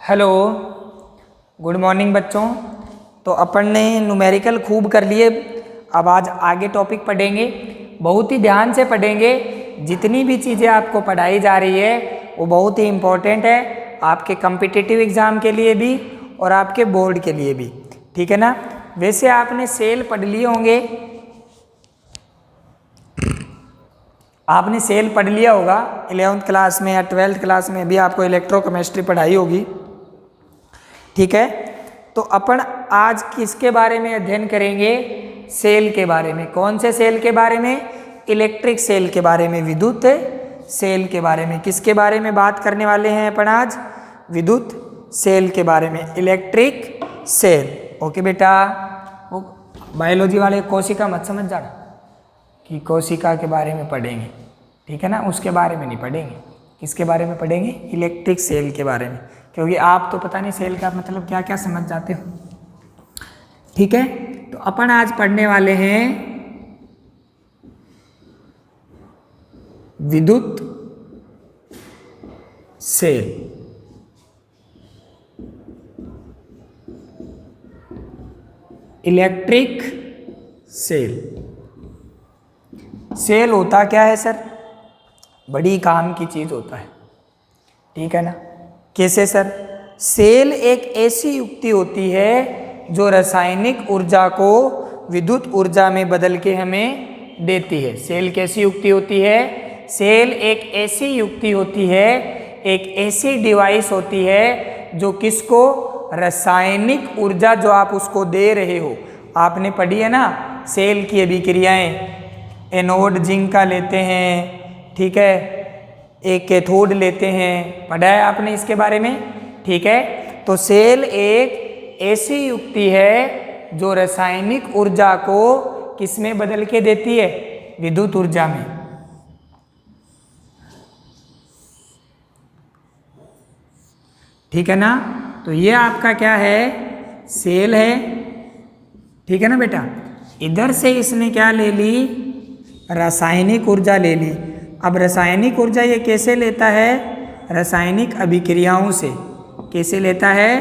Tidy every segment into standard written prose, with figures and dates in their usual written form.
Hello, good morning बच्चों। तो अपन ने न्यूमेरिकल खूब कर लिए। अब आज आगे टॉपिक पढ़ेंगे, बहुत ही ध्यान से पढ़ेंगे। जितनी भी चीज़ें आपको पढ़ाई जा रही है वो बहुत ही इम्पोर्टेंट है आपके कॉम्पिटिटिव एग्ज़ाम के लिए भी और आपके बोर्ड के लिए भी, ठीक है ना। वैसे आपने सेल पढ़ लिए होंगे, आपने सेल पढ़ लिया होगा 11th क्लास में या 12th क्लास में भी आपको इलेक्ट्रोकेमिस्ट्री पढ़ाई होगी, ठीक है। तो अपन आज किसके बारे में अध्ययन करेंगे? सेल के बारे में। कौन से सेल के बारे में? इलेक्ट्रिक सेल के बारे में, विद्युत सेल के बारे में। किसके बारे में बात करने वाले हैं अपन आज? विद्युत सेल के बारे में, इलेक्ट्रिक सेल। ओके बेटा, वो बायोलॉजी वाले कोशिका मत समझ जाना कि कोशिका के बारे में पढ़ेंगे, ठीक है ना। उसके बारे में नहीं पढ़ेंगे। किसके बारे में पढ़ेंगे? इलेक्ट्रिक सेल के बारे में, क्योंकि आप तो पता नहीं सेल का मतलब क्या क्या समझ जाते हो, ठीक है। तो अपन आज पढ़ने वाले हैं विद्युत सेल। Electric cell. सेल होता क्या है सर? बड़ी काम की चीज होता है, ठीक है ना। कैसे सर? सेल एक ऐसी युक्ति होती है जो रासायनिक ऊर्जा को विद्युत ऊर्जा में बदल के हमें देती है। सेल कैसी युक्ति होती है? सेल एक ऐसी युक्ति होती है, एक ऐसी डिवाइस होती है जो किसको? रासायनिक ऊर्जा जो आप उसको दे रहे हो। आपने पढ़ी है ना सेल की अभिक्रियाएं। एनोड जिंक का लेते हैं, ठीक है, एक कैथोड लेते हैं, पढ़ा है आपने इसके बारे में, ठीक है। तो सेल एक ऐसी युक्ति है जो रासायनिक ऊर्जा को किस में बदल के देती है? विद्युत ऊर्जा में। ठीक है ना। तो ये आपका क्या है? सेल है, ठीक है ना बेटा। इधर से इसने क्या ले ली? रासायनिक ऊर्जा ले ली। अब रासायनिक ऊर्जा ये कैसे लेता है? रासायनिक अभिक्रियाओं से। कैसे लेता है?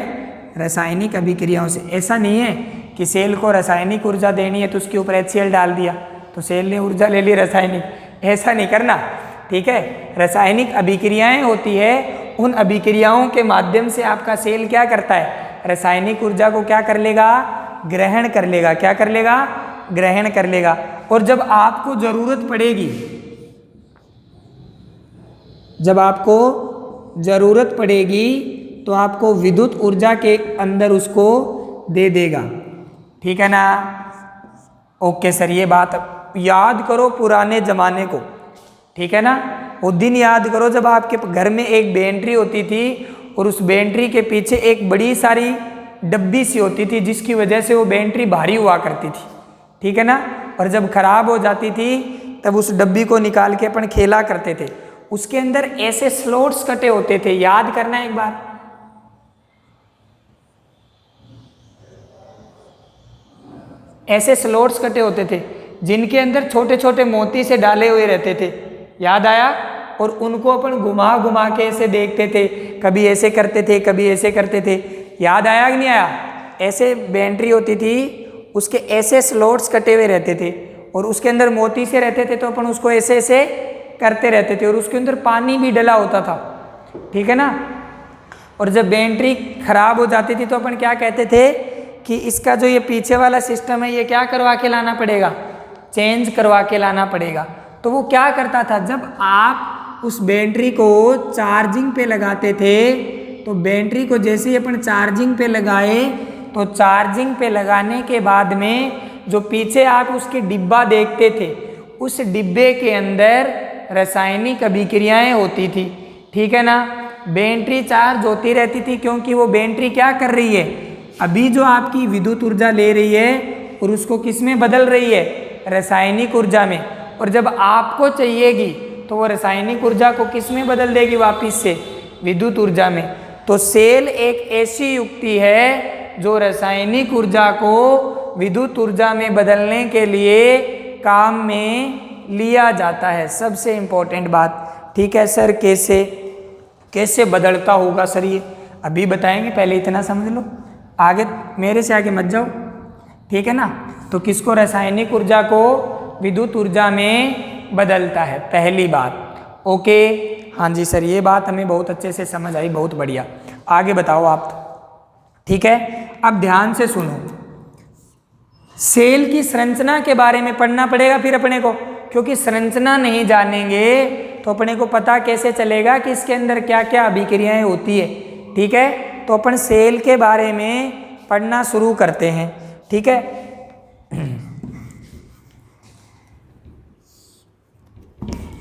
रासायनिक अभिक्रियाओं से। ऐसा नहीं है कि सेल को रासायनिक ऊर्जा देनी है तो उसके ऊपर HCl डाल दिया तो सेल ने ऊर्जा ले ली रासायनिक। ऐसा नहीं करना, ठीक है। रासायनिक अभिक्रियाएं होती है, उन अभिक्रियाओं के माध्यम से आपका सेल क्या करता है? रासायनिक ऊर्जा को क्या कर लेगा? ग्रहण कर लेगा। क्या कर लेगा? ग्रहण कर लेगा। और जब आपको जरूरत पड़ेगी, जब आपको जरूरत पड़ेगी तो आपको विद्युत ऊर्जा के अंदर उसको दे देगा, ठीक है ना। ओके सर, ये बात याद करो पुराने जमाने को, ठीक है ना। वो दिन याद करो जब आपके घर में एक बैटरी होती थी और उस बैटरी के पीछे एक बड़ी सारी डब्बी सी होती थी जिसकी वजह से वो बैटरी भारी हुआ करती थी, ठीक है ना। और जब खराब हो जाती थी तब उस डब्बी को निकाल के अपन खेला करते थे। उसके अंदर ऐसे स्लॉट्स कटे होते थे, याद करना एक बार। ऐसे स्लॉट्स कटे होते थे जिनके अंदर छोटे छोटे मोती से डाले हुए रहते थे, याद आया। और उनको अपन घुमा घुमा के ऐसे देखते थे, कभी ऐसे करते थे, कभी ऐसे करते थे, याद आया कि नहीं आया? ऐसे बैटरी होती थी, उसके ऐसे स्लॉट्स कटे हुए रहते थे और उसके अंदर मोती से रहते थे, तो अपन उसको ऐसे ऐसे करते रहते थे और उसके अंदर पानी भी डला होता था, ठीक है ना। और जब बैटरी खराब हो जाती थी तो अपन क्या कहते थे कि इसका जो ये पीछे वाला सिस्टम है ये क्या करवा के लाना पड़ेगा? चेंज करवा के लाना पड़ेगा। तो वो क्या करता था, जब आप उस बैटरी को चार्जिंग पे लगाते थे तो बैटरी को जैसे ही अपन चार्जिंग पे लगाए तो चार्जिंग पे लगाने के बाद में जो पीछे आप उसके डिब्बा देखते थे, उस डिब्बे के अंदर रासायनिक अभिक्रियाएं होती थी, ठीक है ना। बैटरी चार्ज होती रहती थी क्योंकि वो बैटरी क्या कर रही है? अभी जो आपकी विद्युत ऊर्जा ले रही है और उसको किस में बदल रही है? रासायनिक ऊर्जा में। और जब आपको चाहिएगी तो वो रासायनिक ऊर्जा को किस में बदल देगी? वापिस से विद्युत ऊर्जा में। तो सेल एक ऐसी युक्ति है जो रासायनिक ऊर्जा को विद्युत ऊर्जा में बदलने के लिए काम में लिया जाता है। सबसे इंपॉर्टेंट बात, ठीक है सर। कैसे कैसे बदलता होगा सर ये? अभी बताएंगे, पहले इतना समझ लो, आगे मेरे से आगे मत जाओ, ठीक है ना। तो किसको, रासायनिक ऊर्जा को विद्युत ऊर्जा में बदलता है, पहली बात। ओके, हाँ जी सर, ये बात हमें बहुत अच्छे से समझ आई, बहुत बढ़िया। आगे बताओ आप, ठीक है। अब ध्यान से सुनो, सेल की संरचना के बारे में पढ़ना पड़ेगा फिर अपने को, क्योंकि संरचना नहीं जानेंगे तो अपने को पता कैसे चलेगा कि इसके अंदर क्या क्या अभिक्रियाएं होती है, ठीक है। तो अपन सेल के बारे में पढ़ना शुरू करते हैं, ठीक है।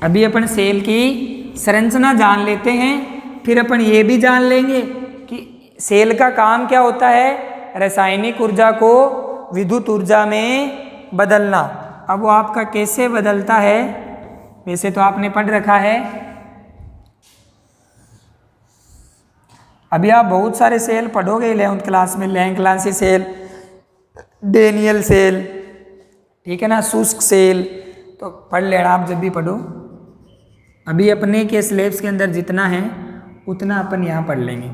अभी अपन सेल की संरचना जान लेते हैं, फिर अपन ये भी जान लेंगे कि सेल का काम क्या होता है, रासायनिक ऊर्जा को विद्युत ऊर्जा में बदलना। अब वो आपका कैसे बदलता है, वैसे तो आपने पढ़ रखा है, अभी आप बहुत सारे सेल पढ़ोगे 11th क्लास में, लैंगक्लांसी सेल, डेनियल सेल, ठीक है ना, शुष्क सेल, तो पढ़ लेना आप जब भी पढ़ो। अभी अपने के सिलेबस के अंदर जितना है उतना अपन यहाँ पढ़ लेंगे,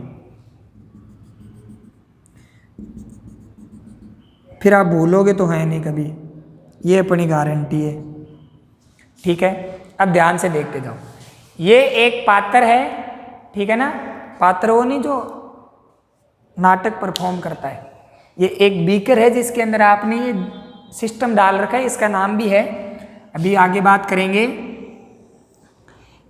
फिर आप भूलोगे तो है नहीं कभी, ये अपनी गारंटी है, ठीक है। अब ध्यान से देखते जाओ, ये एक पात्र है, ठीक है ना, पात्र वो नहीं जो नाटक परफॉर्म करता है, ये एक बीकर है जिसके अंदर आपने ये सिस्टम डाल रखा है, इसका नाम भी है, अभी आगे बात करेंगे।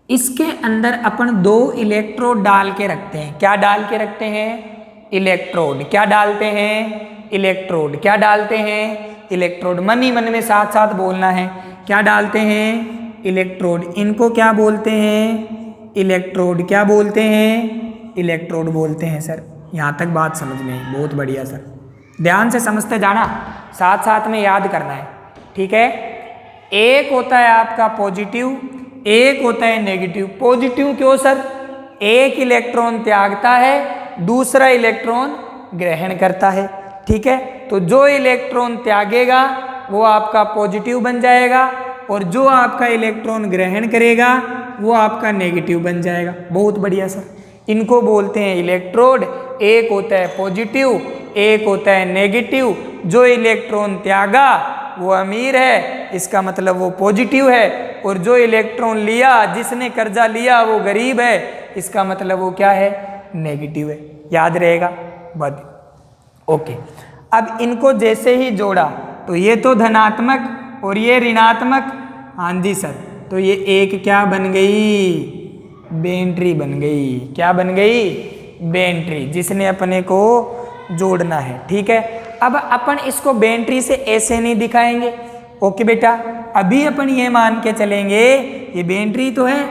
इसके अंदर अपन 2 इलेक्ट्रोड डाल के रखते हैं, क्या डाल के रखते हैं, इलेक्ट्रोड, क्या डालते हैं, इलेक्ट्रोड, क्या डालते हैं, इलेक्ट्रोड, मन ही मन में साथ साथ बोलना है, क्या डालते हैं, इलेक्ट्रोड, इनको क्या बोलते हैं, इलेक्ट्रोड, क्या बोलते हैं, इलेक्ट्रोड बोलते हैं। सर यहाँ तक बात समझ में आई, बहुत बढ़िया सर, ध्यान से समझते जाना, साथ साथ में याद करना है, ठीक है। एक होता है आपका पॉजिटिव, एक होता है नेगेटिव। पॉजिटिव क्यों सर, एक इलेक्ट्रॉन त्यागता है, दूसरा इलेक्ट्रॉन ग्रहण करता है, ठीक है। तो जो इलेक्ट्रॉन त्यागेगा वो आपका पॉजिटिव बन जाएगा, और जो आपका इलेक्ट्रॉन ग्रहण करेगा वो आपका नेगेटिव बन जाएगा। बहुत बढ़िया सर, इनको बोलते हैं इलेक्ट्रोड। एक होता है पॉजिटिव, एक होता है नेगेटिव। जो इलेक्ट्रॉन त्यागा वो अमीर है, इसका मतलब वो पॉजिटिव है, और जो इलेक्ट्रॉन लिया, जिसने कर्जा लिया, वो गरीब है, इसका मतलब वो क्या है, नेगेटिव है। याद रहेगा बद, ओके। अब इनको जैसे ही जोड़ा तो ये तो धनात्मक और ये ऋणात्मक, हाँ जी सर, तो ये एक क्या बन गई, बैटरी बन गई, क्या बन गई, बैटरी, जिसने अपने को जोड़ना है, ठीक है। अब अपन इसको बैटरी से ऐसे नहीं दिखाएंगे, ओके बेटा। अभी अपन ये मान के चलेंगे ये बैटरी तो है,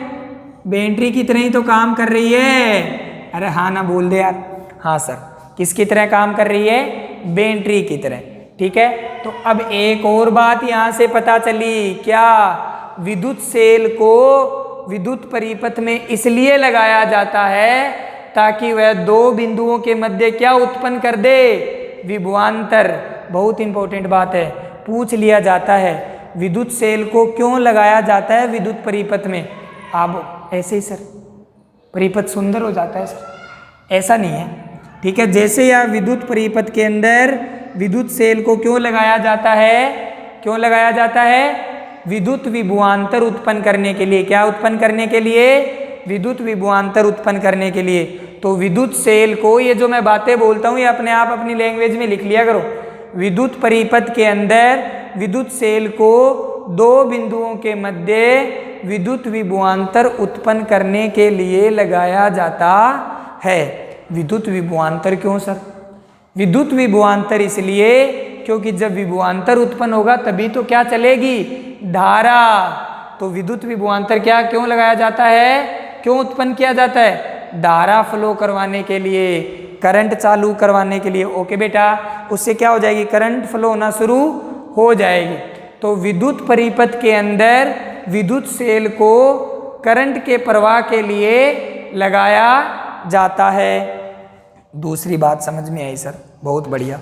बैटरी की तरह ही तो काम कर रही है। अरे हाँ ना बोल दे यार, हाँ सर, किसकी तरह काम कर रही है, बैटरी की तरह, ठीक है। तो अब एक और बात यहाँ से पता चली, क्या, विद्युत सेल को विद्युत परिपथ में इसलिए लगाया जाता है ताकि वह 2 बिंदुओं के मध्य क्या उत्पन्न कर दे, विभवांतर। बहुत इंपॉर्टेंट बात है, पूछ लिया जाता है, विद्युत सेल को क्यों लगाया जाता है विद्युत परिपथ में। आप ऐसे ही सर परिपथ सुंदर हो जाता है सर, ऐसा नहीं है, ठीक है। जैसे या विद्युत परिपथ के अंदर विद्युत सेल को क्यों लगाया जाता है, क्यों लगाया जाता है, विद्युत विभवांतर उत्पन्न करने के लिए। क्या उत्पन्न करने के लिए, विद्युत विभवांतर उत्पन्न करने के लिए। तो विद्युत सेल को, ये जो मैं बातें बोलता हूँ ये अपने आप अपनी लैंग्वेज में लिख लिया करो। विद्युत परिपथ के अंदर विद्युत सेल को 2 बिंदुओं के मध्य विद्युत विभवांतर उत्पन्न करने के लिए लगाया जाता है। विद्युत विभवांतर क्यों सर, विद्युत विभवांतर इसलिए क्योंकि जब विभवांतर उत्पन्न होगा तभी तो क्या चलेगी, धारा। तो विद्युत विभवांतर क्या क्यों लगाया जाता है, क्यों उत्पन्न किया जाता है, धारा फ्लो करवाने के लिए, करंट चालू करवाने के लिए। ओके बेटा, उससे क्या हो जाएगी, करंट फ्लो होना शुरू हो जाएगी। तो विद्युत परिपथ के अंदर विद्युत सेल को करंट के प्रवाह के लिए लगाया जाता है। दूसरी बात समझ में आई सर, बहुत बढ़िया,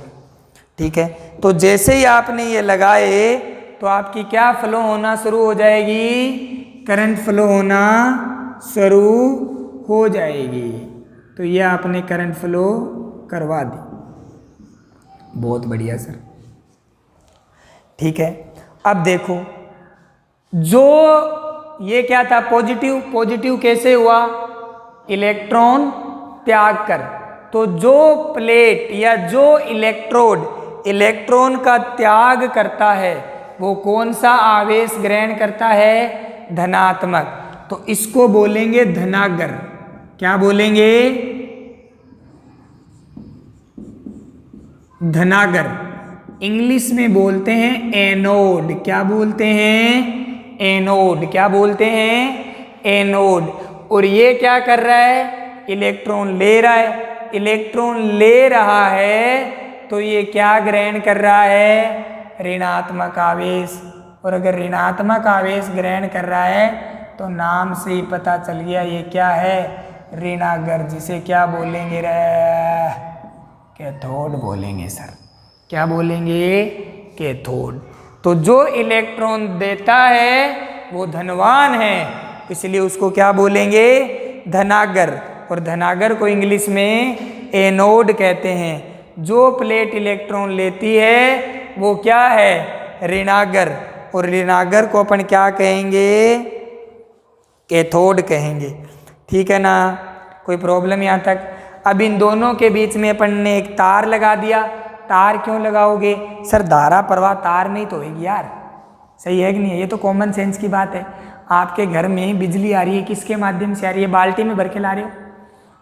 ठीक है। तो जैसे ही आपने ये लगाए तो आपकी क्या फ्लो होना शुरू हो जाएगी, करंट फ्लो होना शुरू हो जाएगी। तो ये आपने करंट फ्लो करवा दी। बहुत बढ़िया सर। ठीक है, अब देखो जो ये क्या था पॉजिटिव, पॉजिटिव कैसे हुआ, इलेक्ट्रॉन त्याग कर। तो जो प्लेट या जो इलेक्ट्रोड इलेक्ट्रॉन का त्याग करता है वो कौन सा आवेश ग्रहण करता है, धनात्मक। तो इसको बोलेंगे धनागर। क्या बोलेंगे, धनागर। इंग्लिश में बोलते हैं एनोड। क्या बोलते हैं, एनोड। क्या बोलते हैं, एनोड। और ये क्या कर रहा है, इलेक्ट्रॉन ले रहा है। इलेक्ट्रॉन ले रहा है तो ये क्या ग्रहण कर रहा है, ऋणात्मक आवेश। और अगर ऋणात्मक आवेश ग्रहण कर रहा है तो नाम से ही पता चल गया ये क्या है, ऋणागर, जिसे क्या बोलेंगे रे, कैथोड बोलेंगे सर। क्या बोलेंगे, कैथोड। तो जो इलेक्ट्रॉन देता है वो धनवान है, इसलिए उसको क्या बोलेंगे, धनागर। और धनागर को इंग्लिश में एनोड कहते हैं। जो प्लेट इलेक्ट्रॉन लेती है वो क्या है, ऋणागर। और ऋणागर को अपन क्या कहेंगे, कैथोड कहेंगे। ठीक है ना, कोई प्रॉब्लम यहाँ तक। अब इन दोनों के बीच में अपन ने एक तार लगा दिया। तार क्यों लगाओगे सर, धारा प्रवाह तार में ही तो होगी यार, सही है कि नहीं। ये तो कॉमन सेंस की बात है। आपके घर में बिजली आ रही है, किसके माध्यम से आ रही है, बाल्टी में भर के ला रहे हो,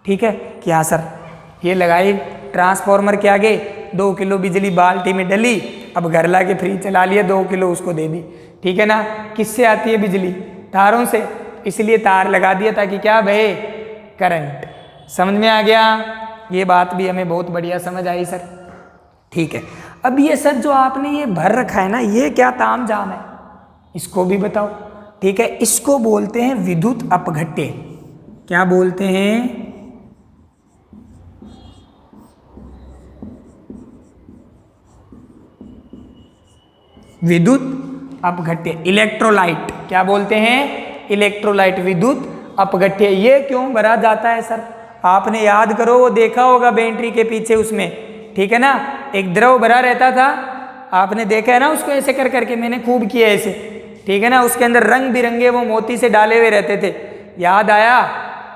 ठीक है कि हाँ सर। ये लगाई ट्रांसफार्मर के आगे, 2 किलो बिजली बाल्टी में डली, अब घर ला के फ्री चला लिया, 2 किलो उसको दे दी, ठीक है ना। किससे आती है बिजली, तारों से, इसलिए तार लगा दिया ताकि क्या बहे, करंट। समझ में आ गया, ये बात भी हमें बहुत बढ़िया समझ आई सर। ठीक है, अब ये सर जो आपने ये भर रखा है ना, ये क्या ताम झाम है, इसको भी बताओ। ठीक है, इसको बोलते हैं विद्युत अपघट्य। क्या बोलते हैं, विद्युत अपघट्य, इलेक्ट्रोलाइट। क्या बोलते हैं, इलेक्ट्रोलाइट, विद्युत अपघट्य। ये क्यों भरा जाता है सर, आपने याद करो, वो देखा होगा बैटरी के पीछे उसमें, ठीक है ना, एक द्रव भरा रहता था, आपने देखा है ना उसको ऐसे कर करके, मैंने खूब किया ऐसे, ठीक है ना। उसके अंदर रंग बिरंगे वो मोती से डाले हुए रहते थे, याद आया।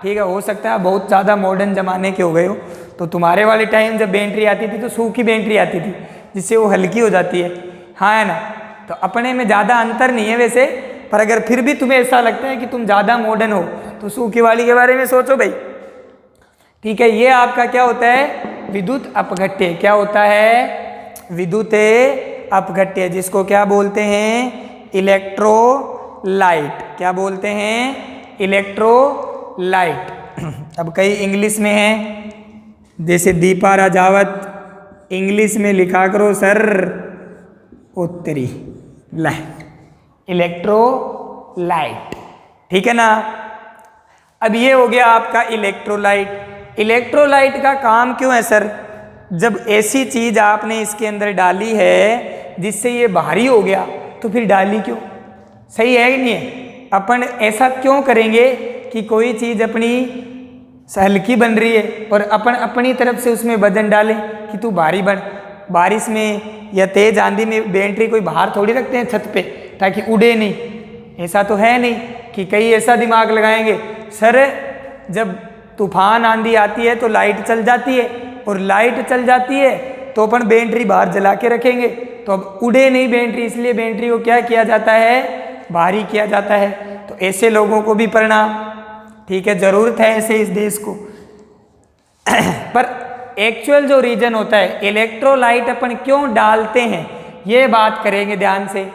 ठीक है, हो सकता है बहुत ज़्यादा मॉडर्न जमाने के हो गए हो, तो तुम्हारे वाले टाइम जब बैटरी आती थी तो सूखी बैटरी आती थी जिससे वो हल्की हो जाती है, हाँ है ना। तो अपने में ज़्यादा अंतर नहीं है वैसे, पर अगर फिर भी तुम्हें ऐसा लगता है कि तुम ज़्यादा मॉडर्न हो तो सूखी वाली के बारे में सोचो भाई। ठीक है, ये आपका क्या होता है, विद्युत अपघट्य। क्या होता है, विद्युत अपघट्य, जिसको क्या बोलते हैं, इलेक्ट्रोलाइट। क्या बोलते हैं, इलेक्ट्रोलाइट। अब कई इंग्लिश में है, जैसे दीपा राजावत, इंग्लिश में लिखा करो सर, उत्तरी लाइट, इलेक्ट्रोलाइट, ठीक है ना। अब ये हो गया आपका इलेक्ट्रोलाइट। इलेक्ट्रोलाइट का काम क्यों है सर, जब ऐसी चीज आपने इसके अंदर डाली है जिससे ये भारी हो गया तो फिर डाली क्यों, सही है कि नहीं है। अपन ऐसा क्यों करेंगे कि कोई चीज अपनी हल्की बन रही है और अपन अपनी तरफ से उसमें वजन डालें कि तू भारी बन। बारिश में या तेज आंधी में बैटरी कोई बाहर थोड़ी रखते हैं छत पे ताकि उड़े नहीं, ऐसा तो है नहीं कि कई ऐसा दिमाग लगाएंगे सर जब तूफान आंधी आती है तो लाइट चल जाती है, और लाइट चल जाती है तो अपन बैटरी बाहर जला के रखेंगे, तो अब उड़े नहीं बैटरी, इसलिए बैटरी को क्या किया जाता है, भारी किया जाता है। तो ऐसे लोगों को भी प्रणाम, ठीक है, जरूरत है ऐसे इस देश को। पर एक्चुअल जो रीजन होता है, इलेक्ट्रोलाइट अपन क्यों डालते हैं, ये बात करेंगे ध्यान से।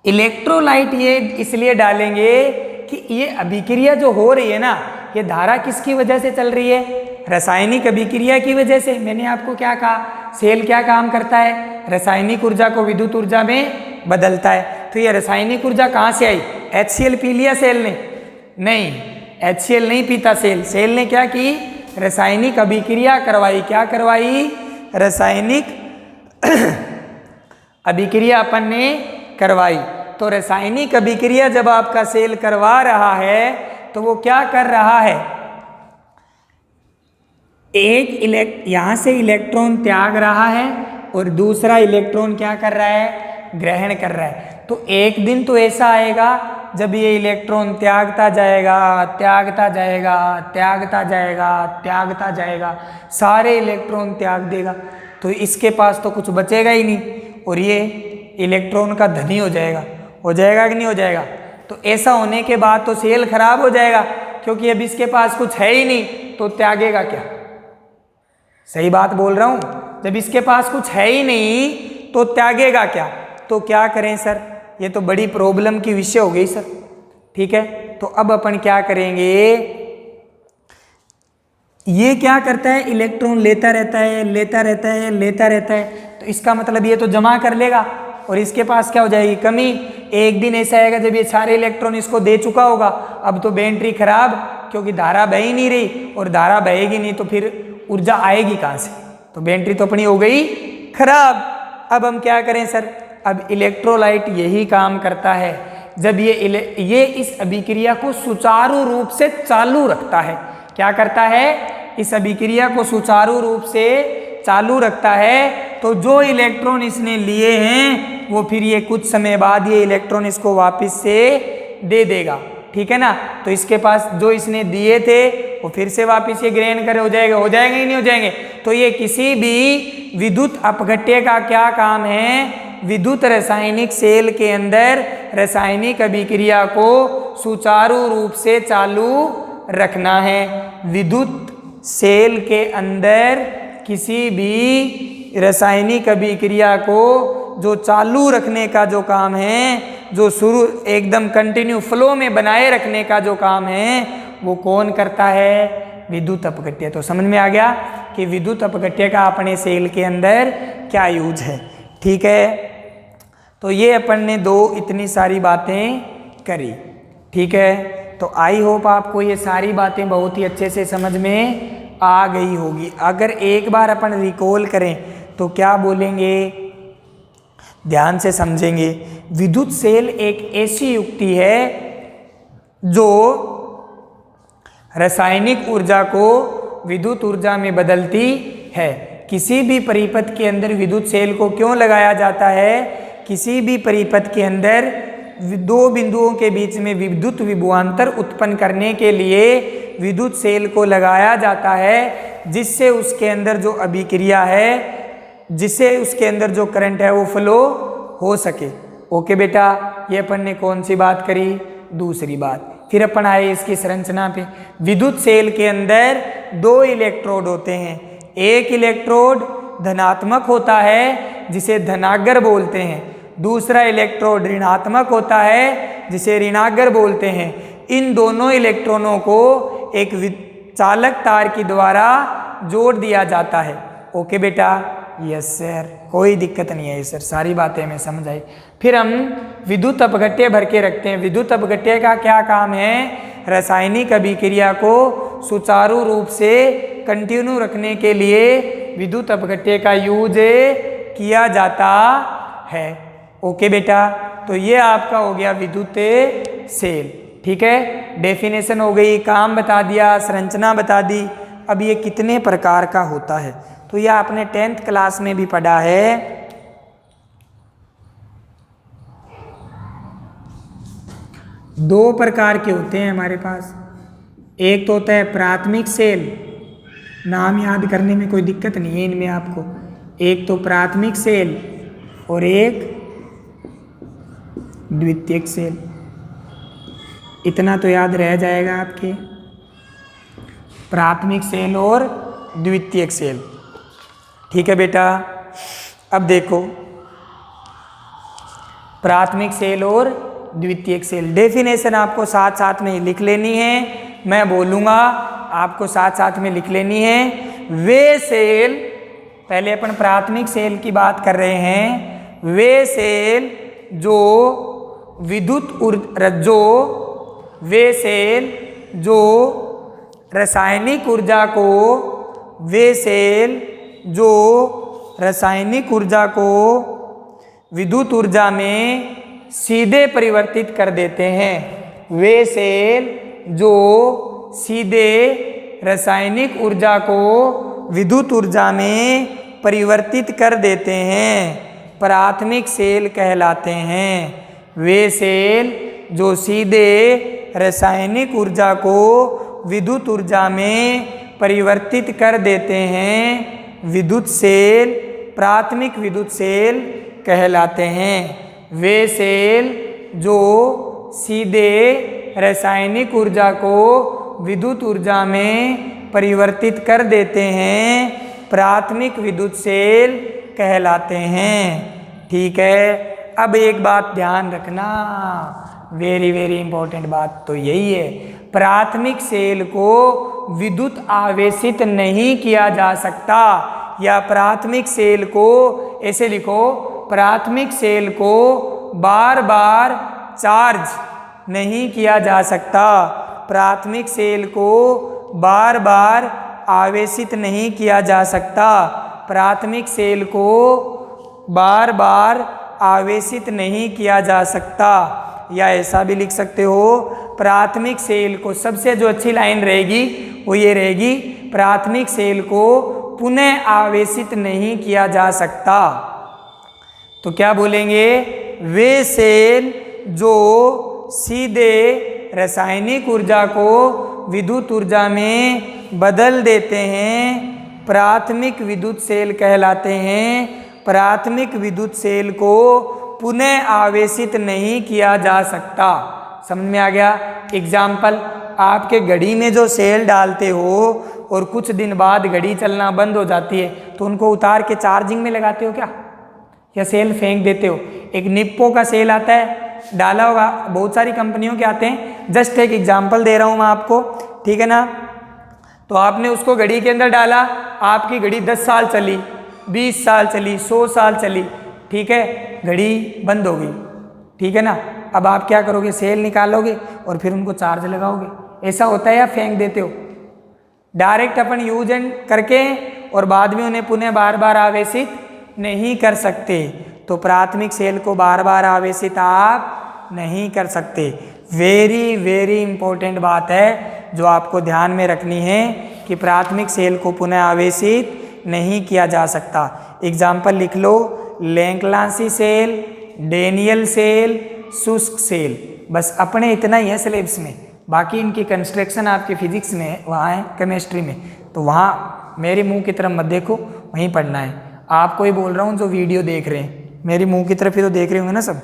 इलेक्ट्रोलाइट ये इसलिए डालेंगे कि ये अभिक्रिया जो हो रही है ना, ये धारा किसकी वजह से चल रही है, रासायनिक अभिक्रिया की वजह से। मैंने आपको क्या कहा, सेल क्या काम करता है, रासायनिक ऊर्जा को विद्युत ऊर्जा में बदलता है। तो ये रासायनिक ऊर्जा कहाँ से आई, HCl पी लिया सेल ने, नहीं, HCl नहीं पीता सेल। सेल ने क्या की, रासायनिक अभिक्रिया करवाई। क्या करवाई, रासायनिक अभिक्रिया अपन ने करवाई। तो रासायनिक अभिक्रिया जब आपका सेल करवा रहा है तो वो क्या कर रहा है, यहाँ से इलेक्ट्रॉन त्याग रहा है और दूसरा इलेक्ट्रॉन क्या कर रहा है, ग्रहण कर रहा है। तो एक दिन तो ऐसा आएगा जब ये इलेक्ट्रॉन त्यागता जाएगा, त्यागता जाएगा, त्यागता जाएगा, त्यागता जाएगा, सारे इलेक्ट्रॉन त्याग देगा, तो इसके पास तो कुछ बचेगा ही नहीं और ये इलेक्ट्रॉन का धनी हो जाएगा कि नहीं हो जाएगा। तो ऐसा होने के बाद तो सेल खराब हो जाएगा, क्योंकि अब इसके पास कुछ है ही नहीं, तो त्यागेगा क्या? सही बात बोल रहा हूं, जब इसके पास कुछ है ही नहीं तो त्यागेगा क्या? तो क्या करें सर, ये तो बड़ी प्रॉब्लम की विषय हो गई सर। ठीक है, तो अब अपन क्या करेंगे, ये क्या करता है, इलेक्ट्रॉन लेता रहता है, लेता रहता है, लेता रहता है, तो इसका मतलब ये तो जमा कर लेगा और इसके पास क्या हो जाएगी, कमी। एक दिन ऐसा आएगा जब ये सारे इलेक्ट्रॉन इसको दे चुका होगा, अब तो बैटरी खराब, क्योंकि धारा बह ही नहीं रही, और धारा बहेगी नहीं तो फिर ऊर्जा आएगी कहाँ से, तो बैटरी तो अपनी हो गई खराब। अब हम क्या करें सर, अब इलेक्ट्रोलाइट यही काम करता है, जब ये इस अभिक्रिया को सुचारू रूप से चालू रखता है। क्या करता है, इस अभिक्रिया को सुचारू रूप से चालू रखता है, तो जो इलेक्ट्रॉन इसने लिए हैं वो फिर ये कुछ समय बाद ये इलेक्ट्रॉन इसको वापस से दे देगा। ठीक है ना, तो इसके पास जो इसने दिए थे वो फिर से वापस ये ग्रहण करे, हो जाएंगे ही नहीं हो जाएंगे। तो ये किसी भी विद्युत अपघट्य का क्या काम है, विद्युत रासायनिक सेल के अंदर रासायनिक अभिक्रिया को सुचारू रूप से चालू रखना है। विद्युत सेल के अंदर किसी भी रासायनिक अभिक्रिया को जो चालू रखने का जो काम है, जो शुरू एकदम कंटिन्यू फ्लो में बनाए रखने का जो काम है, वो कौन करता है, विद्युत अपघट्य। तो समझ में आ गया कि विद्युत अपघट्य का अपने सेल के अंदर क्या यूज है। ठीक है, तो ये अपन ने इतनी सारी बातें करी। ठीक है, तो आई होप आपको ये सारी बातें बहुत ही अच्छे से समझ में आ गई होगी। अगर एक बार अपन रिकॉल करें तो क्या बोलेंगे, ध्यान से समझेंगे। विद्युत सेल एक ऐसी युक्ति है जो रासायनिक ऊर्जा को विद्युत ऊर्जा में बदलती है। किसी भी परिपथ के अंदर विद्युत सेल को क्यों लगाया जाता है, किसी भी परिपथ के अंदर दो बिंदुओं के बीच में विद्युत विभवांतर उत्पन्न करने के लिए विद्युत सेल को लगाया जाता है, जिससे उसके अंदर जो अभिक्रिया है, जिससे उसके अंदर जो करंट है वो फ्लो हो सके। ओके बेटा, ये अपन ने कौन सी बात करी, दूसरी बात। फिर अपन आए इसकी संरचना पे। विद्युत सेल के अंदर दो इलेक्ट्रोड होते हैं। एक इलेक्ट्रोड धनात्मक होता है जिसे धनागर बोलते हैं, दूसरा इलेक्ट्रोड ऋणात्मक होता है जिसे ऋणागर बोलते हैं। इन दोनों इलेक्ट्रॉनों को एक चालक तार के द्वारा जोड़ दिया जाता है। ओके बेटा, यस सर, कोई दिक्कत नहीं है सर, सारी बातें हमें समझ आई। फिर हम विद्युत अपघट्य भर के रखते हैं। विद्युत अपघट्य का क्या काम है, रासायनिक अभिक्रिया को सुचारू रूप से कंटिन्यू रखने के लिए विद्युत अपघट्य का यूज किया जाता है। ओके बेटा, तो ये आपका हो गया विद्युत सेल। ठीक है, डेफिनेशन हो गई, काम बता दिया, संरचना बता दी। अब ये कितने प्रकार का होता है, तो यह आपने 10th क्लास में भी पढ़ा है। दो प्रकार के होते हैं हमारे पास। एक तो होता है प्राथमिक सेल, नाम याद करने में कोई दिक्कत नहीं है इनमें आपको। एक तो प्राथमिक सेल और एक द्वितीयक सेल, इतना तो याद रह जाएगा आपके, प्राथमिक सेल और द्वितीयक सेल। ठीक है बेटा, अब देखो प्राथमिक सेल और द्वितीयक सेल, डेफिनेशन आपको साथ साथ में लिख लेनी है, मैं बोलूँगा आपको साथ साथ में लिख लेनी है। वे सेल, पहले अपन प्राथमिक सेल की बात कर रहे हैं, वे सेल जो वे सेल जो रासायनिक ऊर्जा को, वे सेल जो रासायनिक ऊर्जा को विद्युत ऊर्जा में सीधे परिवर्तित कर देते हैं। वे सेल जो सीधे रासायनिक ऊर्जा को विद्युत ऊर्जा में परिवर्तित कर देते हैं प्राथमिक सेल कहलाते हैं। वे सेल जो सीधे रासायनिक ऊर्जा को विद्युत ऊर्जा में परिवर्तित कर देते हैं विद्युत सेल प्राथमिक विद्युत सेल कहलाते हैं। वे सेल जो सीधे रासायनिक ऊर्जा को विद्युत ऊर्जा में परिवर्तित कर देते हैं प्राथमिक विद्युत सेल कहलाते हैं। ठीक है, अब एक बात ध्यान रखना, वेरी वेरी इंपॉर्टेंट बात तो यही है, प्राथमिक सेल को विद्युत आवेशित नहीं किया जा सकता, या प्राथमिक सेल को ऐसे लिखो, प्राथमिक सेल को बार बार चार्ज नहीं किया जा सकता, प्राथमिक सेल को बार बार आवेशित नहीं किया जा सकता, प्राथमिक सेल को बार बार आवेशित नहीं किया जा सकता। या ऐसा भी लिख सकते हो, प्राथमिक सेल को, सबसे जो अच्छी लाइन रहेगी वो ये रहेगी, प्राथमिक सेल को पुनः आवेशित नहीं किया जा सकता। तो क्या बोलेंगे, वे सेल जो सीधे रासायनिक ऊर्जा को विद्युत ऊर्जा में बदल देते हैं प्राथमिक विद्युत सेल कहलाते हैं। प्राथमिक विद्युत सेल को पुनः आवेशित नहीं किया जा सकता। समझ में आ गया? एग्जाम्पल, आपके घड़ी में जो सेल डालते हो और कुछ दिन बाद घड़ी चलना बंद हो जाती है तो उनको उतार के चार्जिंग में लगाते हो क्या, या सेल फेंक देते हो? एक निप्पो का सेल आता है, डाला होगा, बहुत सारी कंपनियों के आते हैं, जस्ट एक एग्जाम्पल दे रहा हूँ मैं आपको, ठीक है ना। तो आपने उसको घड़ी के अंदर डाला, आपकी घड़ी 10 साल चली, 20 साल चली, 100 साल चली, ठीक है, घड़ी बंद हो गई, ठीक है ना। अब आप क्या करोगे, सेल निकालोगे और फिर उनको चार्ज लगाओगे। ऐसा होता है या फेंक देते हो? डायरेक्ट अपन यूज एंड करके और बाद में उन्हें पुनः बार बार आवेशित नहीं कर सकते। तो प्राथमिक सेल को बार बार आवेशित आप नहीं कर सकते। वेरी वेरी इंपॉर्टेंट बात है जो आपको ध्यान में रखनी है कि प्राथमिक सेल को पुनः आवेशित नहीं किया जा सकता। एग्जाम्पल लिख लो, लेंकलांसी सेल, डेनियल सेल, शुष्क सेल। बस अपने इतना ही है सिलेबस में, बाकी इनकी कंस्ट्रक्शन आपके फिजिक्स में वहाँ है, केमिस्ट्री में, तो वहाँ मेरे मुंह की तरफ मत देखो, वहीं पढ़ना है। आपको ही बोल रहा हूँ जो वीडियो देख रहे हैं, मेरी मुंह की तरफ ही तो देख रहे होंगे ना सब,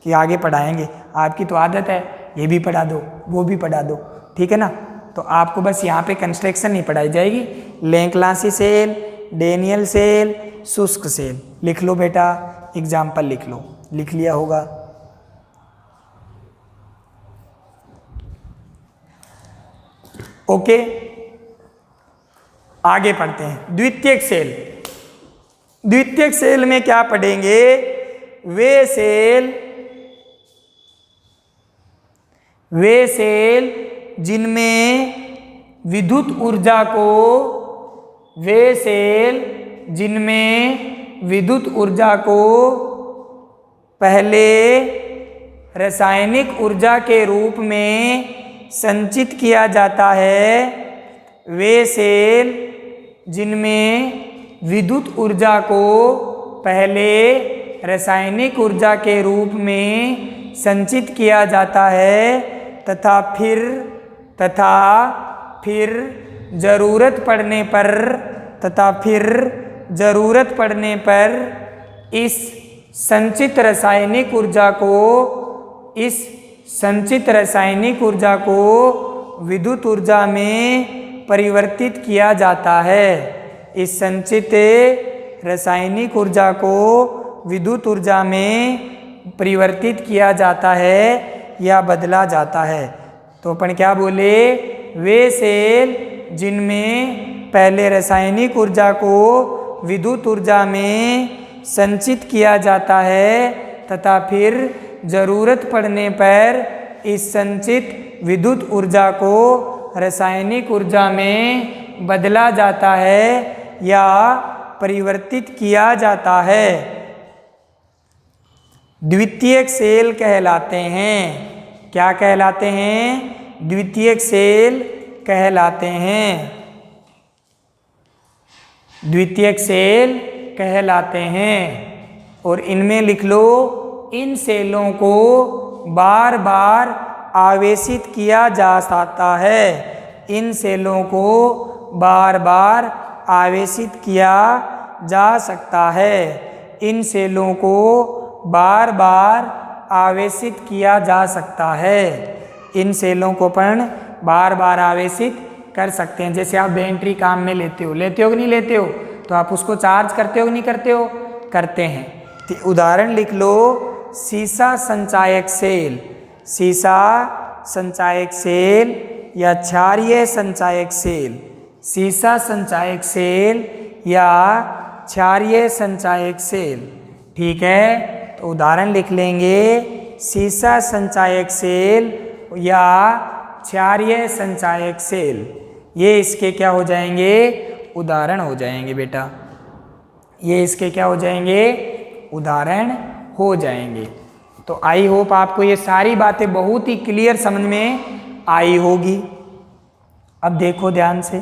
कि आगे पढ़ाएंगे। आपकी तो आदत है ये भी पढ़ा दो वो भी पढ़ा दो, ठीक है ना। तो आपको बस यहाँ पे कंस्ट्रक्शन नहीं पढ़ाई जाएगी, लेंकलांसी सेल, डेनियल सेल, शुष्क सेल लिख लो बेटा, एग्जाम्पल लिख लो, लिख लिया होगा। ओके, आगे पढ़ते हैं। द्वितीयक सेल, द्वितीयक सेल में क्या पढ़ेंगे, वे सेल जिनमें विद्युत ऊर्जा को, वे सेल जिनमें विद्युत ऊर्जा को पहले रासायनिक ऊर्जा के रूप में संचित किया जाता है, वे सेल जिनमें विद्युत ऊर्जा को पहले रासायनिक ऊर्जा के रूप में संचित किया जाता है तथा फिर जरूरत पड़ने पर इस संचित रासायनिक ऊर्जा को विद्युत ऊर्जा में परिवर्तित किया जाता है। इस संचित रासायनिक ऊर्जा को विद्युत ऊर्जा में परिवर्तित किया जाता है या बदला जाता है। तो अपन क्या बोले, वे सेल जिनमें पहले रासायनिक ऊर्जा को विद्युत ऊर्जा में संचित किया जाता है तथा फिर जरूरत पड़ने पर इस संचित विद्युत ऊर्जा को रासायनिक ऊर्जा में बदला जाता है या परिवर्तित किया जाता है, द्वितीयक सेल कहलाते हैं। क्या कहलाते हैं? द्वितीयक सेल कहलाते हैं। द्वितीयक सेल कहलाते हैं। और इनमें लिख लो, इन सेलों को बार बार आवेशित किया जा सकता है। इन सेलों को बार बार आवेशित किया जा सकता है। इन सेलों को बार बार आवेशित किया जा सकता है। इन सेलों को अपन बार बार आवेशित कर सकते हैं। जैसे आप बैटरी काम में लेते हो कि नहीं लेते हो, तो आप उसको चार्ज करते हो कि नहीं करते हो? करते हैं। तो उदाहरण लिख लो, सीसा संचायक सेल, सीसा संचायक सेल या क्षारीय संचायक सेल, सीसा संचायक सेल या क्षारीय संचायक सेल। ठीक है, तो उदाहरण लिख लेंगे, सीसा संचायक सेल या क्षारीय संचायक सेल। ये इसके क्या हो जाएंगे? उदाहरण हो जाएंगे बेटा। ये इसके क्या हो जाएंगे? उदाहरण हो जाएंगे। तो आई होप आपको ये सारी बातें बहुत ही क्लियर समझ में आई होगी। अब देखो ध्यान से,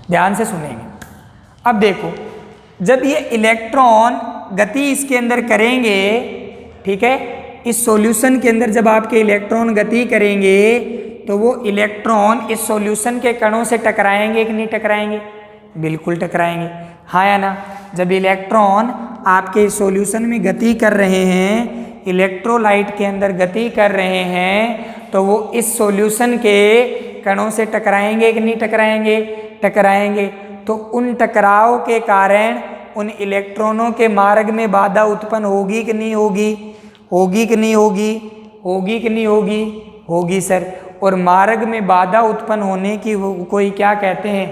ध्यान से सुनेंगे। अब देखो, जब ये इलेक्ट्रॉन गति इसके अंदर करेंगे, ठीक है, इस सॉल्यूशन के अंदर जब आपके इलेक्ट्रॉन गति करेंगे तो वो इलेक्ट्रॉन इस सॉल्यूशन के कणों से टकराएंगे कि नहीं टकराएंगे? बिल्कुल टकराएंगे, हाँ या ना? जब इलेक्ट्रॉन आपके इस सॉल्यूशन में गति कर रहे हैं, इलेक्ट्रोलाइट के अंदर गति कर रहे हैं, तो वो इस सॉल्यूशन के कणों से टकराएंगे कि नहीं टकराएंगे? टकराएंगे। तो उन टकराव के कारण उन इलेक्ट्रॉनों के मार्ग में बाधा उत्पन्न होगी कि नहीं होगी? होगी कि नहीं होगी? होगी कि नहीं होगी? होगी सर। और मार्ग में बाधा उत्पन्न होने की कोई क्या कहते हैं?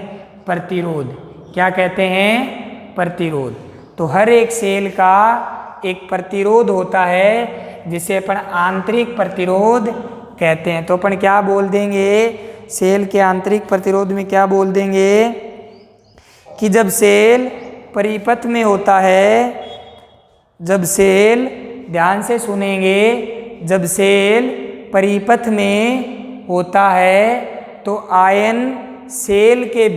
प्रतिरोध। क्या कहते हैं? प्रतिरोध। तो हर एक सेल का एक प्रतिरोध होता है जिसे अपन आंतरिक प्रतिरोध कहते हैं। तो अपन क्या बोल देंगे? सेल के आंतरिक प्रतिरोध में क्या बोल देंगे? कि जब सेल परिपथ में होता है, जब सेल, ध्यान से सुनेंगे, जब सेल परिपथ में होता है तो आयन सेल के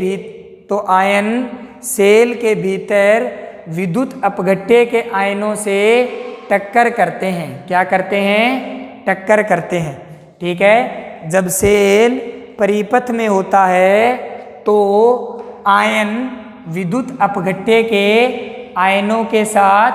भीतर विद्युत अपघट्य के आयनों से टक्कर करते हैं। क्या करते हैं? टक्कर करते हैं। ठीक है, जब सेल परिपथ में होता है तो आयन विद्युत अपघट्य के आयनों के साथ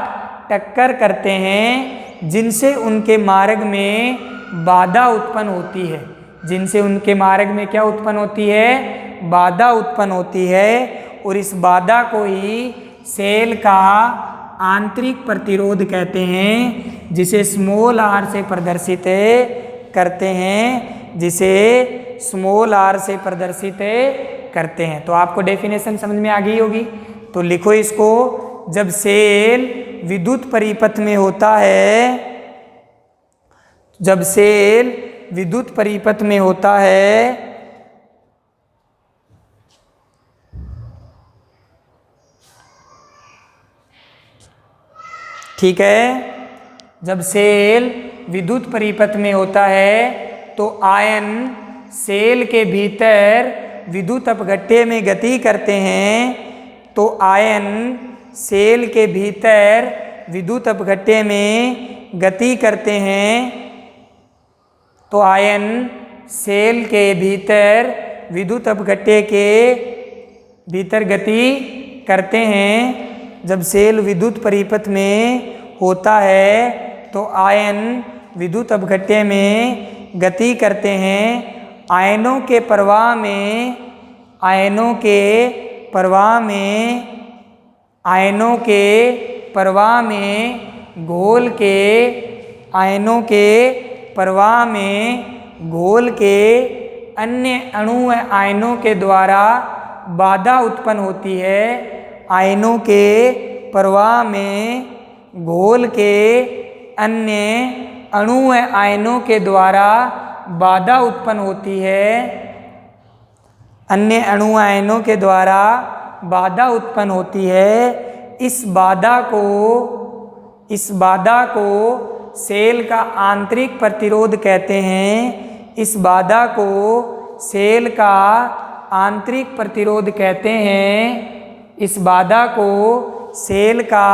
टक्कर करते हैं, जिनसे उनके मार्ग में बाधा उत्पन्न होती है। जिनसे उनके मार्ग में क्या उत्पन्न होती है? बाधा उत्पन्न होती है। और इस बाधा को ही सेल का आंतरिक प्रतिरोध कहते हैं, जिसे स्मॉल आर से प्रदर्शित करते हैं, जिसे स्मॉल आर से प्रदर्शित करते हैं। तो आपको डेफिनेशन समझ में आ गई होगी। तो लिखो इसको, जब सेल विद्युत परिपथ में होता है, जब सेल विद्युत परिपथ में होता है ठीक है, जब सेल विद्युत परिपथ में होता है तो आयन सेल के भीतर विद्युत अपघट्य में गति करते हैं। तो आयन सेल के भीतर विद्युत अपघट्य में गति करते हैं। तो आयन सेल के भीतर विद्युत अपघट्य के भीतर गति करते हैं। जब सेल विद्युत परिपथ में होता है तो आयन विद्युत अपघट्य में गति करते हैं। आयनों के प्रवाह में, आयनों के प्रवाह में, आयनों के प्रवाह में घोल के, आयनों के प्रवाह में घोल के अन्य अणु व आयनों के द्वारा बाधा उत्पन्न होती है। आयनों के प्रवाह में घोल के अन्य अणु व आयनों के द्वारा बाधा उत्पन्न होती है। अन्य अणु आयनों के द्वारा बाधा उत्पन्न होती है। इस बाधा को सेल का आंतरिक प्रतिरोध कहते हैं। इस बाधा को सेल का आंतरिक प्रतिरोध कहते हैं। इस बाधा को सेल का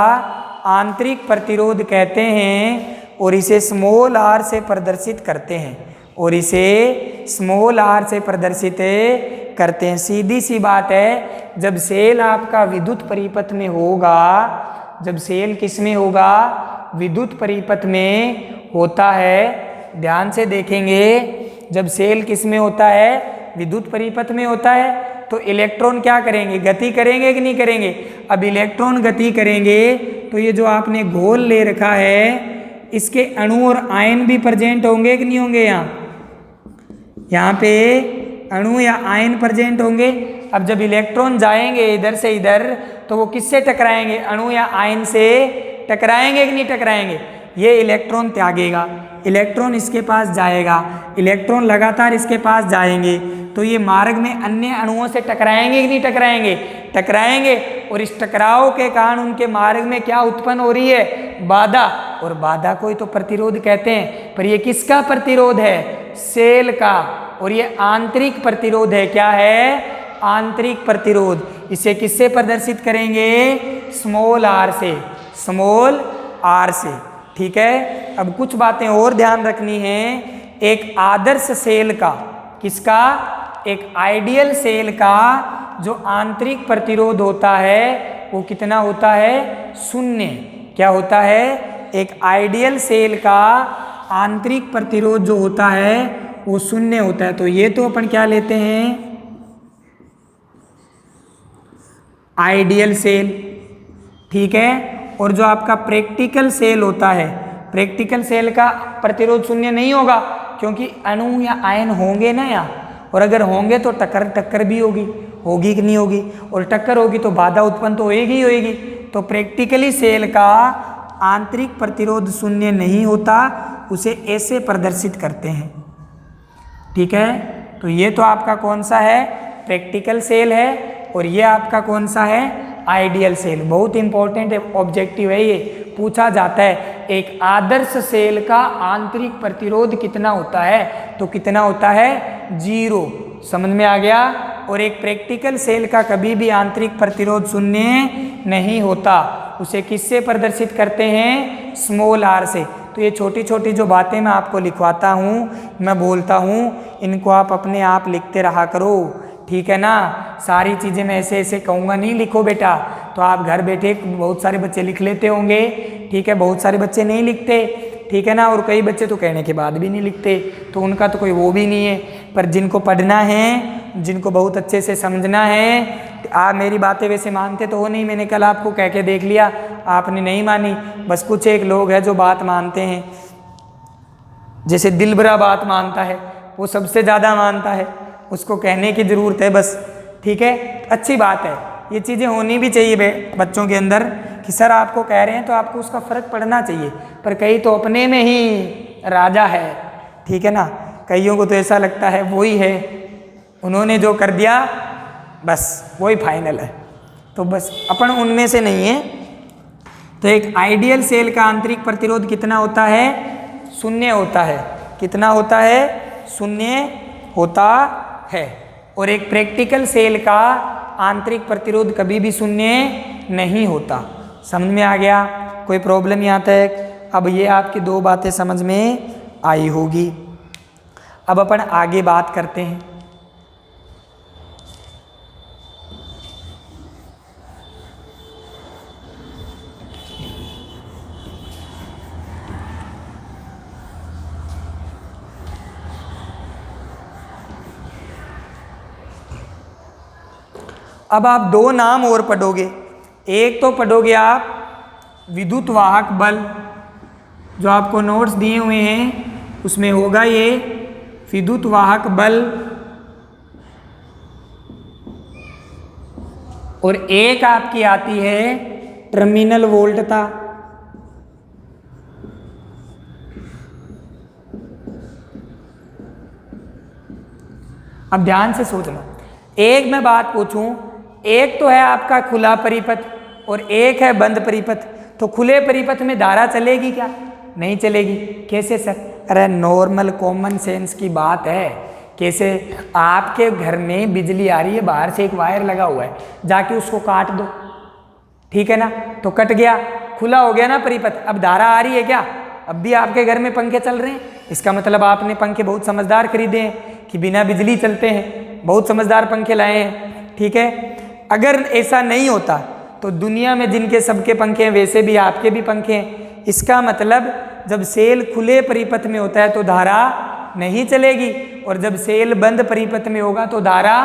आंतरिक प्रतिरोध कहते हैं और इसे स्मॉल आर से प्रदर्शित करते हैं। और इसे स्मॉल आर से प्रदर्शित करते हैं। सीधी सी बात है, जब सेल आपका विद्युत परिपथ में होगा, जब सेल किस में होगा, विद्युत परिपथ में होता है। ध्यान से देखेंगे, जब सेल किस में होता है, विद्युत परिपथ में होता है, तो इलेक्ट्रॉन क्या करेंगे, गति करेंगे कि नहीं करेंगे। अब इलेक्ट्रॉन गति करेंगे तो ये जो आपने घोल ले रखा है, इसके अणु और आयन भी प्रेजेंट होंगे कि नहीं होंगे। यहाँ पे अणु या आयन प्रेजेंट होंगे। अब जब इलेक्ट्रॉन जाएंगे इधर से इधर, तो वो किससे टकराएंगे, अणु या आयन से टकराएंगे कि नहीं टकराएंगे। ये इलेक्ट्रॉन त्यागेगा, इलेक्ट्रॉन इसके पास जाएगा, इलेक्ट्रॉन लगातार इसके पास जाएंगे, तो ये मार्ग में अन्य अणुओं से टकराएंगे कि नहीं टकराएंगे, टकराएंगे। और इस टकराव के कारण उनके मार्ग में क्या उत्पन्न हो रही है, बाधा। और बाधा को ही तो प्रतिरोध कहते हैं। पर ये किसका प्रतिरोध है, सेल का। और ये आंतरिक प्रतिरोध है। क्या है, आंतरिक प्रतिरोध। इसे किससे प्रदर्शित करेंगे, स्मॉल आर से, स्मॉल आर से। ठीक है। अब कुछ बातें और ध्यान रखनी है। एक आदर्श सेल का, किसका, एक आइडियल सेल का जो आंतरिक प्रतिरोध होता है वो कितना होता है, शून्य। क्या होता है, एक आइडियल सेल का आंतरिक प्रतिरोध जो होता है वो शून्य होता है। तो ये तो अपन क्या लेते हैं, आइडियल सेल। ठीक है। और जो आपका प्रैक्टिकल सेल होता है, प्रैक्टिकल सेल का प्रतिरोध शून्य नहीं होगा, क्योंकि अणु या आयन होंगे ना यहाँ। और अगर होंगे तो टक्कर भी होगी कि नहीं होगी। और टक्कर होगी तो बाधा उत्पन्न तो होएगी होएगी। तो प्रैक्टिकली सेल का आंतरिक प्रतिरोध शून्य नहीं होता, उसे ऐसे प्रदर्शित करते हैं। ठीक है। तो ये तो आपका कौन सा है, प्रैक्टिकल सेल है। और ये आपका कौन सा है, आइडियल सेल। बहुत इंपॉर्टेंट ऑब्जेक्टिव है, ये पूछा जाता है। एक आदर्श सेल का आंतरिक प्रतिरोध कितना होता है, तो कितना होता है, 0। समझ में आ गया। और एक प्रैक्टिकल सेल का कभी भी आंतरिक प्रतिरोध शून्य नहीं होता। उसे किससे प्रदर्शित करते हैं, स्मॉल आर से। तो ये छोटी छोटी जो बातें मैं आपको लिखवाता हूँ, मैं बोलता हूँ, इनको आप अपने आप लिखते रहा करो। ठीक है ना। सारी चीज़ें मैं ऐसे ऐसे कहूँगा नहीं, लिखो बेटा। तो आप घर बैठे बहुत सारे बच्चे लिख लेते होंगे। ठीक है। बहुत सारे बच्चे नहीं लिखते। ठीक है ना। और कई बच्चे तो कहने के बाद भी नहीं लिखते, तो उनका तो कोई वो भी नहीं है। पर जिनको पढ़ना है, जिनको बहुत अच्छे से समझना है, आप मेरी बातें वैसे मानते तो हो नहीं। मैंने कल आपको कह के देख लिया, आपने नहीं मानी। बस कुछ एक लोग हैं जो बात मानते हैं, जैसे दिलबरा बात मानता है, वो सबसे ज़्यादा मानता है, उसको कहने की ज़रूरत है बस। ठीक है। अच्छी बात है, ये चीज़ें होनी भी चाहिए बच्चों के अंदर, कि सर आपको कह रहे हैं तो आपको उसका फ़र्क पड़ना चाहिए। पर कई तो अपने में ही राजा है। ठीक है ना। कईयों को तो ऐसा लगता है वही है, उन्होंने जो कर दिया बस वही फाइनल है। तो बस अपन उनमें से नहीं है। तो एक आइडियल सेल का आंतरिक प्रतिरोध कितना होता है, शून्य होता है। कितना होता है, शून्य होता है। और एक प्रैक्टिकल सेल का आंतरिक प्रतिरोध कभी भी शून्य नहीं होता। समझ में आ गया, कोई प्रॉब्लम यहाँ तक। अब ये आपकी 2 बातें समझ में आई होगी। अब अपन आगे बात करते हैं। अब आप 2 नाम और पढ़ोगे। एक तो पढ़ोगे आप विद्युत वाहक बल, जो आपको नोट्स दिए हुए हैं उसमें होगा ये विद्युत वाहक बल। और एक आपकी आती है टर्मिनल वोल्टता। अब ध्यान से सोचना, एक मैं बात पूछूं, एक तो है आपका खुला परिपथ, और एक है बंद परिपथ, तो खुले परिपथ में धारा चलेगी क्या? नहीं चलेगी। कैसे सर? अरे नॉर्मल कॉमन सेंस की बात है। कैसे? आपके घर में बिजली आ रही है, बाहर से एक वायर लगा हुआ है, जाके उसको काट दो, ठीक है ना, तो कट गया, खुला हो गया ना परिपथ। अब धारा आ रही है क्या? अब भी आपके घर में पंखे चल रहे हैं, इसका मतलब आपने पंखे बहुत समझदार खरीदे हैं कि बिना बिजली चलते हैं, बहुत समझदार पंखे लाए हैं, ठीक है। अगर ऐसा नहीं होता तो दुनिया में जिनके सबके पंखे हैं वैसे भी आपके भी पंखे हैं। इसका मतलब जब सेल खुले परिपथ में होता है तो धारा नहीं चलेगी, और जब सेल बंद परिपथ में होगा तो धारा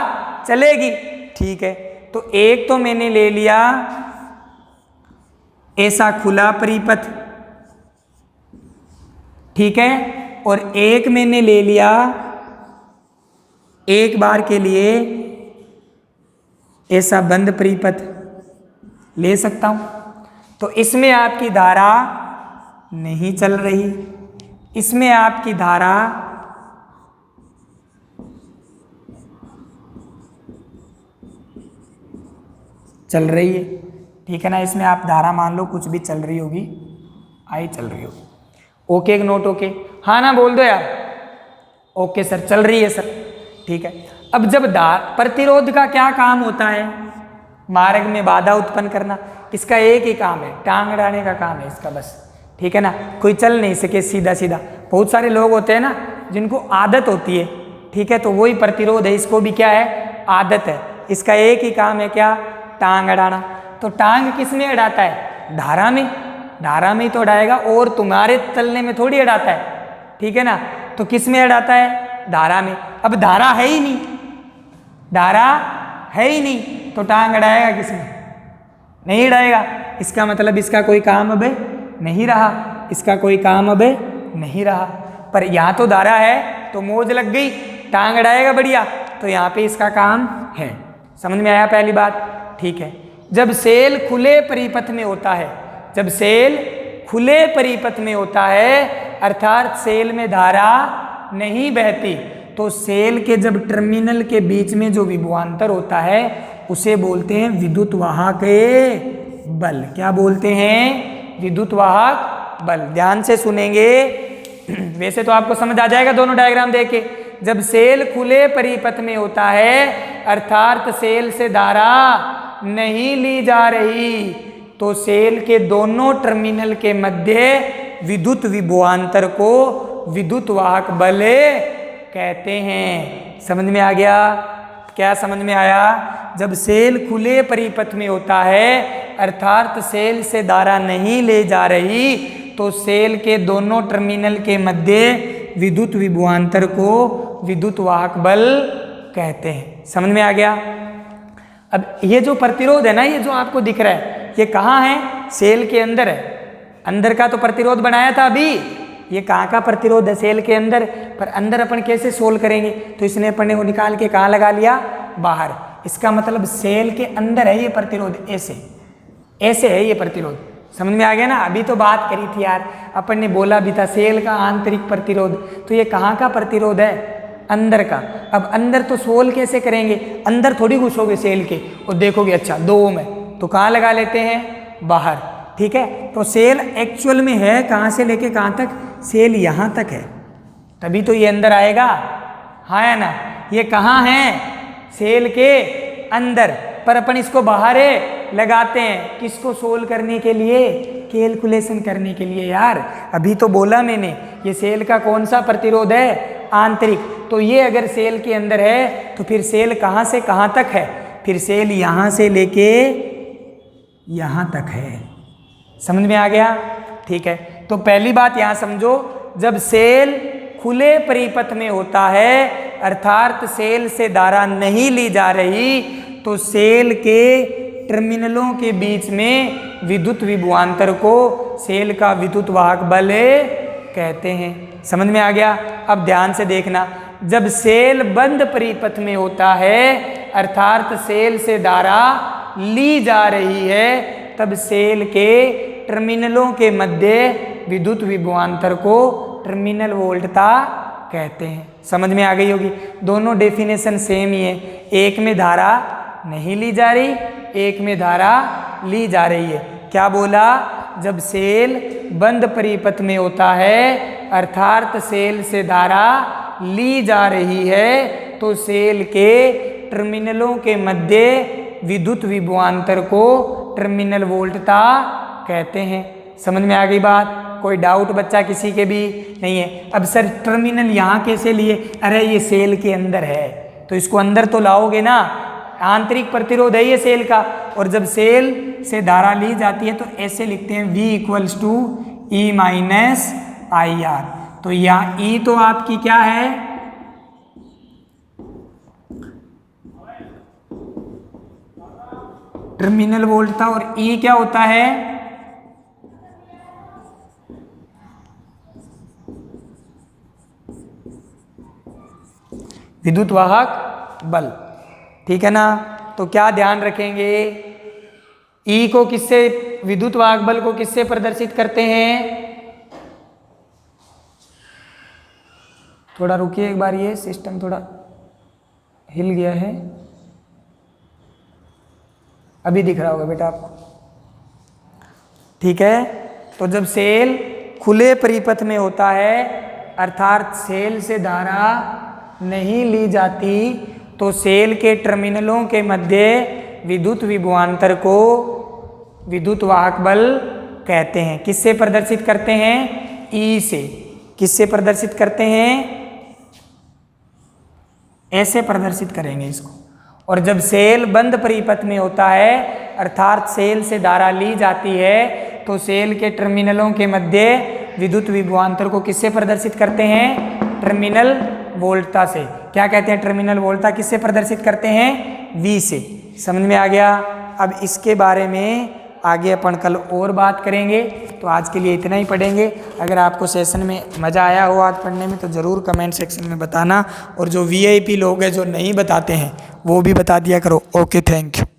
चलेगी, ठीक है। तो एक तो मैंने ले लिया ऐसा खुला परिपथ, ठीक है, और एक मैंने ले लिया एक बार के लिए ऐसा बंद परिपथ ले सकता हूं। तो इसमें आपकी धारा नहीं चल रही, इसमें आपकी धारा चल रही है, ठीक है ना। इसमें आप धारा मान लो कुछ भी चल रही होगी, आई चल रही होगी। ओके एक नोट ओके? हाँ ना बोल दो यार। ओके सर, चल रही है सर, ठीक है। अब जब प्रतिरोध का क्या काम होता है? मार्ग में बाधा उत्पन्न करना। इसका एक ही काम है, टांग अड़ाने का काम है इसका बस, ठीक है ना। कोई चल नहीं सके सीधा सीधा। बहुत सारे लोग होते हैं ना जिनको आदत होती है, ठीक है, तो वही प्रतिरोध है। इसको भी क्या है? आदत है। इसका एक ही काम है क्या? टांग अड़ाना। तो टांग किस में अड़ाता है? धारा में। धारा में ही तो अड़ाएगा, और तुम्हारे चलने में थोड़ी अड़ाता है, ठीक है ना। तो किस में अड़ाता है? धारा में। अब धारा है ही नहीं, धारा है ही नहीं, तो टांग अड़ाएगा किसमें? नहीं अड़ाएगा। इसका मतलब इसका कोई काम अब नहीं रहा, इसका कोई काम अब नहीं रहा। पर यहाँ तो धारा है तो मौज लग गई, टांग अड़ाएगा बढ़िया, तो यहाँ पे इसका काम है। समझ में आया पहली बात? ठीक है। जब सेल खुले परिपथ में होता है, जब सेल खुले परिपथ में होता है अर्थात सेल में धारा नहीं बहती, तो सेल के जब टर्मिनल के बीच में जो विभवांतर होता है उसे बोलते हैं विद्युत वाहक बल। क्या बोलते हैं? विद्युत वाहक बल। ध्यान से सुनेंगे, वैसे तो आपको समझ आ जाएगा दोनों डायग्राम देख के। जब सेल खुले परिपथ में होता है अर्थात सेल से धारा नहीं ली जा रही, तो सेल के दोनों टर्मिनल के मध्य विद्युत विभवांतर को विद्युत वाहक बल कहते हैं। समझ में आ गया? क्या समझ में आया? जब सेल खुले परिपथ में होता है अर्थात सेल से धारा नहीं ले जा रही, तो सेल के दोनों टर्मिनल के मध्य विद्युत विभवांतर को विद्युत वाहक बल कहते हैं। समझ में आ गया? अब ये जो प्रतिरोध है ना, ये जो आपको दिख रहा है, ये कहाँ है? सेल के अंदर है। अंदर का तो प्रतिरोध बनाया था अभी, ये कहाँ का प्रतिरोध है? सेल के अंदर। पर अंदर अपन कैसे सोल्व करेंगे? तो इसने अपन ने वो निकाल के कहाँ लगा लिया? बाहर। इसका मतलब सेल के अंदर है ये प्रतिरोध, ऐसे ऐसे है ये प्रतिरोध। समझ में आ गया ना? अभी तो बात करी थी यार, अपन ने बोला भी था सेल का आंतरिक प्रतिरोध, तो ये कहाँ का प्रतिरोध है? अंदर का। अब अंदर तो सोल्व कैसे करेंगे? अंदर थोड़ी घुसोगे सेल के और देखोगे अच्छा 2 ओम है, तो कहाँ लगा लेते हैं? बाहर, ठीक है। तो सेल एक्चुअल में है कहाँ से लेके कहाँ तक? सेल यहाँ तक है, तभी तो ये अंदर आएगा, हाँ या ना? ये कहाँ है? सेल के अंदर। पर अपन इसको बाहर लगाते हैं, किसको सोल्व करने के लिए? कैलकुलेशन करने के लिए यार। अभी तो बोला मैंने ये सेल का कौन सा प्रतिरोध है? आंतरिक। तो ये अगर सेल के अंदर है तो फिर सेल कहाँ से कहाँ तक है? फिर सेल यहाँ से लेके यहाँ तक है। समझ में आ गया? ठीक है। तो पहली बात यहाँ समझो, जब सेल खुले परिपथ में होता है अर्थात सेल से धारा नहीं ली जा रही, तो सेल के टर्मिनलों के बीच में विद्युत विभवांतर को सेल का विद्युत वाहक बल कहते हैं। समझ में आ गया? अब ध्यान से देखना, जब सेल बंद परिपथ में होता है अर्थात सेल से धारा ली जा रही है, तब सेल के टर्मिनलों के मध्य विद्युत विभवांतर को टर्मिनल वोल्टता कहते हैं। समझ में आ गई होगी? दोनों डेफिनेशन सेम ही है। एक में धारा नहीं ली जा रही, एक में धारा ली जा रही है। क्या बोला? जब सेल बंद परिपथ में होता है अर्थात सेल से धारा ली जा रही है तो सेल के टर्मिनलों के मध्य विद्युत विभवांतर को टर्मिनल वोल्टता कहते हैं। समझ में आ गई बात? कोई डाउट बच्चा किसी के भी नहीं है? अब सर टर्मिनल यहाँ कैसे लिए? अरे ये सेल के अंदर है तो इसको अंदर तो लाओगे ना, आंतरिक प्रतिरोध है ये सेल का। और जब सेल से धारा ली जाती है तो ऐसे लिखते हैं V equals to E minus I R. तो यहाँ ई तो आपकी क्या है? टर्मिनल वोल्टता। और ई क्या होता है? विद्युत वाहक बल। ठीक है ना? तो क्या ध्यान रखेंगे? ई को किससे, विद्युत वाहक बल को किससे प्रदर्शित करते हैं? थोड़ा रुकिए एक बार, ये सिस्टम थोड़ा हिल गया है। अभी दिख रहा होगा बेटा आपको। ठीक है, तो जब सेल खुले परिपथ में होता है अर्थात सेल से धारा नहीं ली जाती तो सेल के टर्मिनलों के मध्य विद्युत विभवांतर को विद्युत वाहक बल कहते हैं। किससे प्रदर्शित करते हैं? ई से। किससे प्रदर्शित करते हैं? ऐसे प्रदर्शित करेंगे इसको। और जब सेल बंद परिपथ में होता है अर्थात सेल से धारा ली जाती है तो सेल के टर्मिनलों के मध्य विद्युत विभवांतर को किससे प्रदर्शित करते हैं? टर्मिनल वोल्टता से। क्या कहते हैं? टर्मिनल वोल्टता किससे प्रदर्शित करते हैं? V से। समझ में आ गया? अब इसके बारे में आगे अपन कल और बात करेंगे। तो आज के लिए इतना ही पढ़ेंगे। अगर आपको सेशन में मज़ा आया हो आज पढ़ने में तो ज़रूर कमेंट सेक्शन में बताना। और जो VIP लोग हैं जो नहीं बताते हैं वो भी बता दिया करो। Okay, thank you.